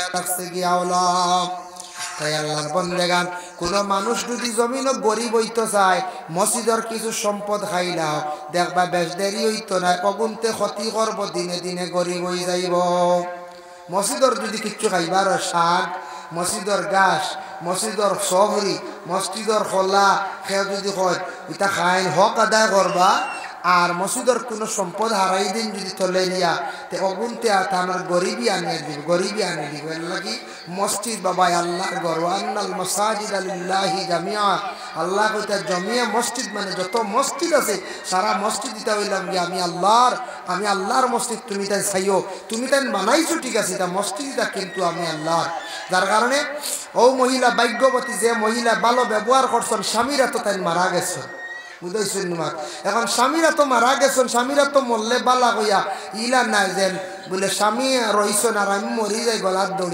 লাগছে গিয়া হলো। তাই আল্লাহর বন্দেগান কোন মানুষ যদি জমিনও গরিব হইতে চায় মসজিদের কিছু সম্পদ খাইলাও দেখবা বেশ দেরি হইতো না অগুনতে ক্ষতি করব দিনে দিনে গরিব হয়ে যাইব। মসজিদের যদি কিচ্ছু খাইবার শাক মসজিদের গাছ মসজিদের সহরি মসজিদের খোলা খেয়ে যদি হয় এটা খাইন হক আদায় করবা আর মসজিদের কোনো সম্পদ হারাই দিন যদি তলে নিয়া তে অগুনতে আমার গরিবই আনিয়ে দিব গরিবই আনিয়ে দিব এর লাগি মসজিদ বাবা আল্লাহর ঘর আন্নাল মাসাজিদ লিল্লাহি জামিআ আল্লাহ কইতা জমিয়া মসজিদ মানে যত মসজিদ আছে সারা মসজিদ দিতে হইলাম যে আমি আল্লাহর মসজিদ তুমি তাই চাইও তুমি তাই বানাইছো ঠিক আছে এটা মসজিদটা কিন্তু আমি আল্লাহর। যার কারণে ও মহিলা ভাগ্যবতী যে মহিলা ভালো ব্যবহার করছেন স্বামীরা তো তাই মারা গেছে বুঝাইছেন তোমার এখন স্বামীরা তো মারা গেছেন স্বামীরা তো মরলে বালা হইয়া ইলা নাই যেন বলে স্বামী রইছেন আর আমি মরি যাই গলার দড়ি